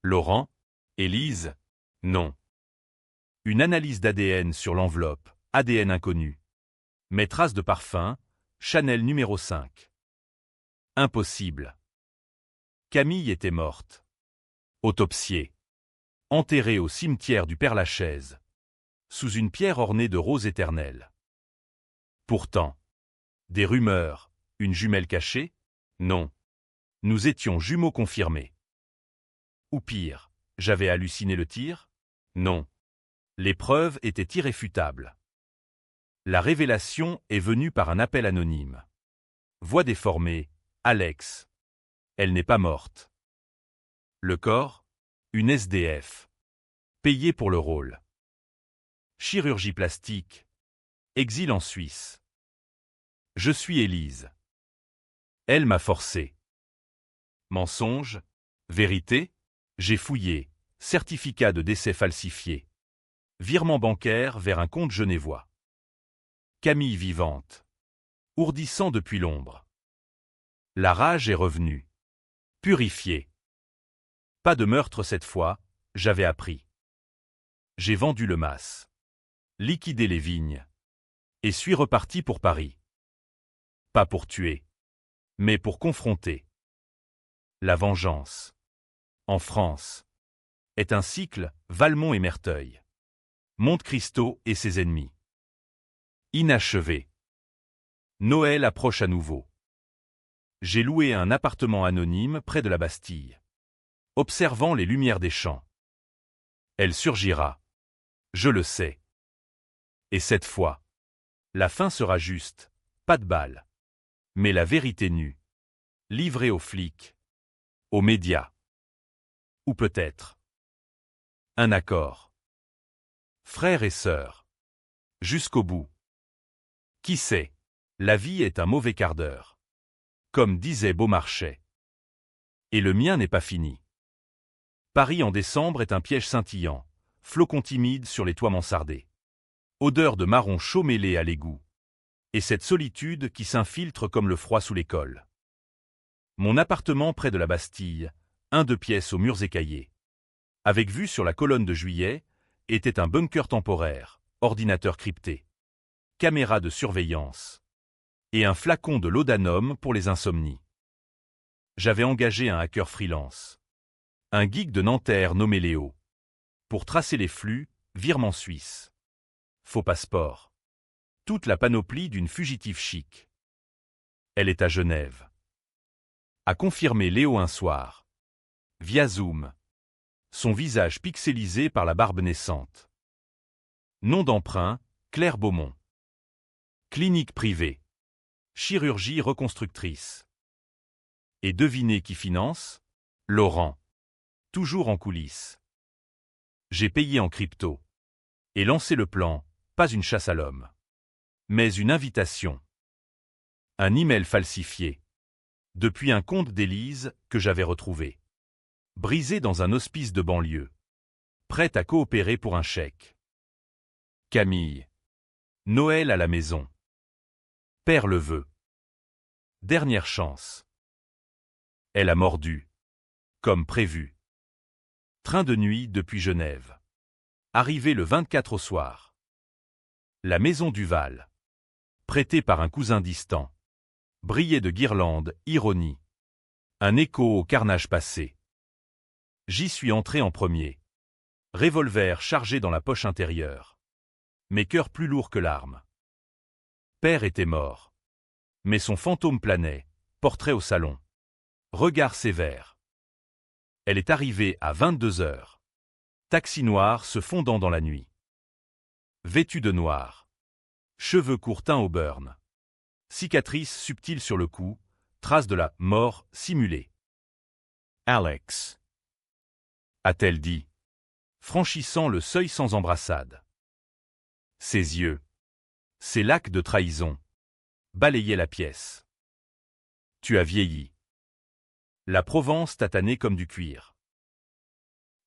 Laurent? Élise? Non. Une analyse d'ADN sur l'enveloppe, ADN inconnu. Mes traces de parfum, Chanel numéro 5. Impossible. Camille était morte. Autopsiée. Enterrée au cimetière du Père-Lachaise. Sous une pierre ornée de roses éternelles. Pourtant. Des rumeurs, une jumelle cachée? Non. Nous étions jumeaux confirmés. Ou pire, j'avais halluciné le tir? Non. Les preuves étaient irréfutables. La révélation est venue par un appel anonyme. Voix déformée, Alex. Elle n'est pas morte. Le corps? Une SDF. Payée pour le rôle. Chirurgie plastique. Exil en Suisse. Je suis Élise. Elle m'a forcé. Mensonge? Vérité? J'ai fouillé. Certificat de décès falsifié. Virement bancaire vers un compte genevois. Camille vivante. Ourdissant depuis l'ombre. La rage est revenue. Purifiée. Pas de meurtre cette fois, j'avais appris. J'ai vendu le mas. Liquidé les vignes. Et suis reparti pour Paris. Pas pour tuer. Mais pour confronter. La vengeance. En France. Est un cycle, Valmont et Merteuil. Monte-Cristo et ses ennemis. Inachevé. Noël approche à nouveau. J'ai loué un appartement anonyme près de la Bastille. Observant les lumières des champs. Elle surgira. Je le sais. Et cette fois. La fin sera juste, pas de balle. Mais la vérité nue. Livrée aux flics. Aux médias. Ou peut-être. Un accord. Frères et sœurs. Jusqu'au bout. Qui sait? La vie est un mauvais quart d'heure. Comme disait Beaumarchais. Et le mien n'est pas fini. Paris en décembre est un piège scintillant, flocons timides sur les toits mansardés. Odeur de marron chaud mêlée à l'égout. Et cette solitude qui s'infiltre comme le froid sous l'école. Mon appartement près de la Bastille, 1-2 pièces aux murs écaillés. Avec vue sur la colonne de Juillet, était un bunker temporaire, ordinateur crypté. Caméra de surveillance. Et un flacon de laudanum pour les insomnies. J'avais engagé un hacker freelance. Un geek de Nanterre nommé Léo. Pour tracer les flux, virement suisse. Faux passeport. Toute la panoplie d'une fugitive chic. Elle est à Genève. A confirmé Léo un soir. Via Zoom. Son visage pixelisé par la barbe naissante. Nom d'emprunt, Claire Beaumont. Clinique privée. Chirurgie reconstructrice. Et devinez qui finance? Laurent. Toujours en coulisses. J'ai payé en crypto. Et lancé le plan, pas une chasse à l'homme. Mais une invitation. Un email falsifié. Depuis un compte d'Élise que j'avais retrouvé. Brisé dans un hospice de banlieue. Prête à coopérer pour un chèque. Camille. Noël à la maison. Père le veut. Dernière chance. Elle a mordu. Comme prévu. Train de nuit depuis Genève. Arrivé le 24 au soir. La maison Duval. Prêtée par un cousin distant. Brillait de guirlandes, ironie. Un écho au carnage passé. J'y suis entré en premier. Revolver chargé dans la poche intérieure. Mes cœurs plus lourds que larmes. Père était mort. Mais son fantôme planait, portrait au salon. Regard sévère. Elle est arrivée à 22 heures. Taxi noir se fondant dans la nuit. Vêtue de noir. Cheveux courts teints au burn. Cicatrice subtile sur le cou, trace de la mort simulée. Alex. A-t-elle dit, franchissant le seuil sans embrassade. Ses yeux. Ses lacs de trahison. Balayaient la pièce. Tu as vieilli. La Provence t'a tanné comme du cuir.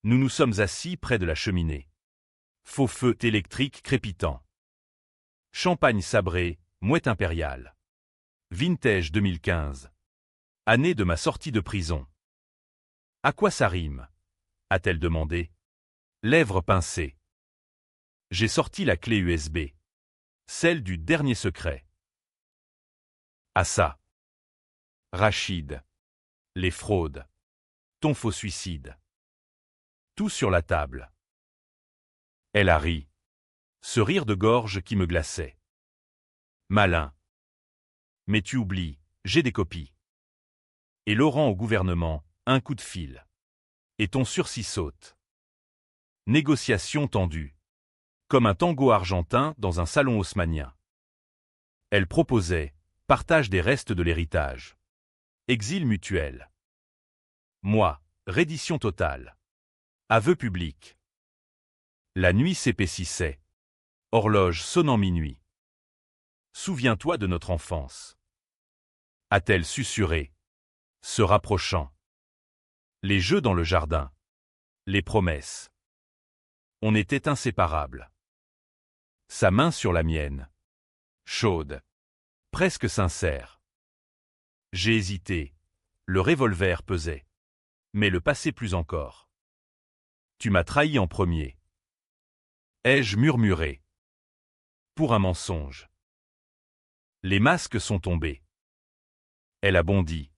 Nous nous sommes assis près de la cheminée. Faux feu électrique crépitant. Champagne sabré, mouette impériale. Vintage 2015. Année de ma sortie de prison. À quoi ça rime? A-t-elle demandé. Lèvres pincées. J'ai sorti la clé USB. Celle du dernier secret. À ça. Rachid. Les fraudes. Ton faux suicide. Tout sur la table. Elle a ri. Ce rire de gorge qui me glaçait. Malin. Mais tu oublies, j'ai des copies. Et Laurent au gouvernement, un coup de fil. Et ton sursis saute. Négociation tendue. Comme un tango argentin dans un salon haussmannien. Elle proposait, partage des restes de l'héritage. Exil mutuel. Moi, reddition totale. Aveu public. La nuit s'épaississait. Horloge sonnant minuit. Souviens-toi de notre enfance. A-t-elle susurré, se rapprochant. Les jeux dans le jardin. Les promesses. On était inséparables. Sa main sur la mienne. Chaude. Presque sincère. J'ai hésité. Le revolver pesait. Mais le passé plus encore. Tu m'as trahi en premier. Ai-je murmuré. Pour un mensonge. Les masques sont tombés. Elle a bondi.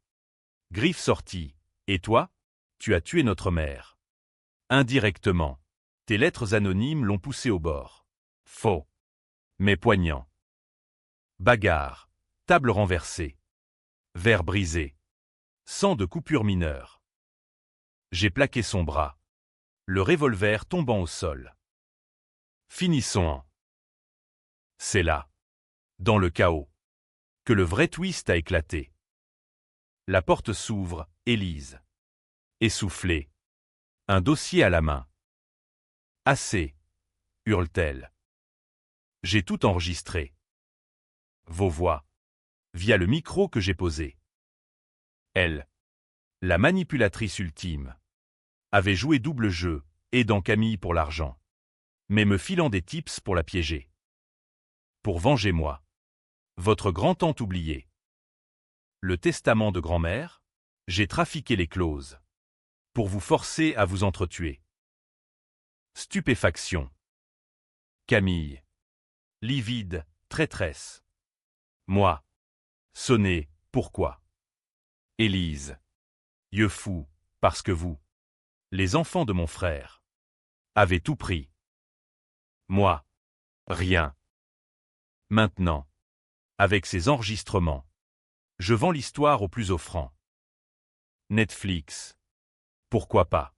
Griffe sortie. Et toi? Tu as tué notre mère. Indirectement. Tes lettres anonymes l'ont poussé au bord. Faux. Mais poignant. Bagarre. Table renversée. Verre brisé. Sang de coupure mineure. J'ai plaqué son bras. Le revolver tombant au sol. Finissons. C'est là. Dans le chaos. Que le vrai twist a éclaté. La porte s'ouvre, Élise. Essoufflée. Un dossier à la main. Assez, hurle-t-elle. J'ai tout enregistré. Vos voix. Via le micro que j'ai posé. Elle. La manipulatrice ultime. Avait joué double jeu, aidant Camille pour l'argent. Mais me filant des tips pour la piéger. Pour venger moi. Votre grand-tante oubliée. Le testament de grand-mère. J'ai trafiqué les clauses. Pour vous forcer à vous entretuer. Stupéfaction. Camille. Livide, traîtresse. Moi. Sonné, pourquoi? Élise. Yeux fous, parce que vous, les enfants de mon frère, avez tout pris. Moi. Rien. Maintenant. Avec ces enregistrements. Je vends l'histoire au plus offrant. Netflix. Pourquoi pas?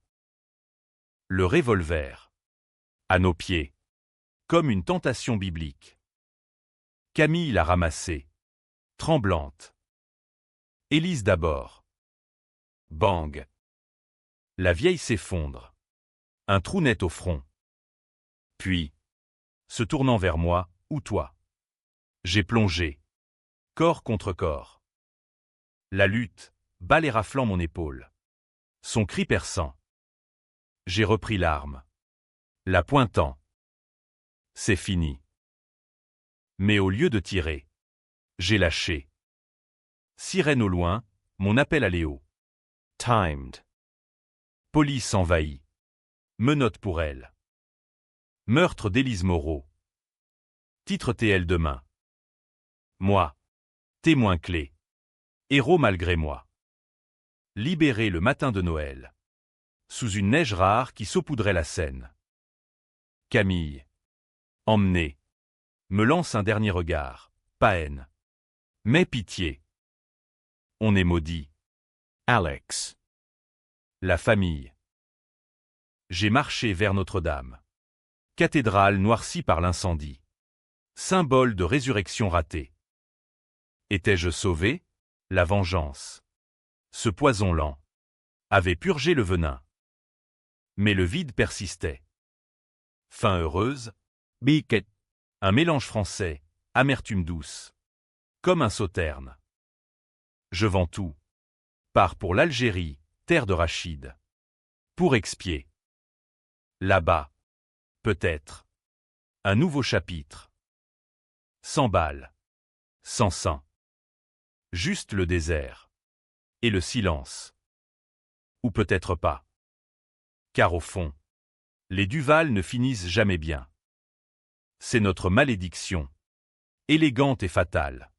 Le revolver. À nos pieds. Comme une tentation biblique. Camille l'a ramassé. Tremblante. Élise d'abord. Bang. La vieille s'effondre. Un trou net au front. Puis, se tournant vers moi, ou toi. J'ai plongé. Corps contre corps. La lutte, balle et raflant mon épaule. Son cri perçant. J'ai repris l'arme. La pointant. C'est fini. Mais au lieu de tirer, j'ai lâché. Sirène au loin, mon appel à Léo. Timed. Police envahie. Menottes pour elle. Meurtre d'Élise Moreau. Titre TL demain. Moi. Témoin clé. Héros malgré moi. Libéré le matin de Noël. Sous une neige rare qui saupoudrait la Seine. Camille. Emmenée. Me lance un dernier regard. Pas haine. Mais pitié. On est maudit. Alex. La famille. J'ai marché vers Notre-Dame. Cathédrale noircie par l'incendie. Symbole de résurrection ratée. Étais-je sauvé? La vengeance. Ce poison lent avait purgé le venin. Mais le vide persistait. Fin heureuse, Beacon. un mélange français, amertume douce. Comme un sauterne. Je vends tout. Pars pour l'Algérie, terre de Rachid. Pour expier. Là-bas. Peut-être. Un nouveau chapitre. 100 balles. Sans sein. Juste le désert. Et le silence. Ou peut-être pas. Car au fond, les Duval ne finissent jamais bien. C'est notre malédiction. Élégante et fatale.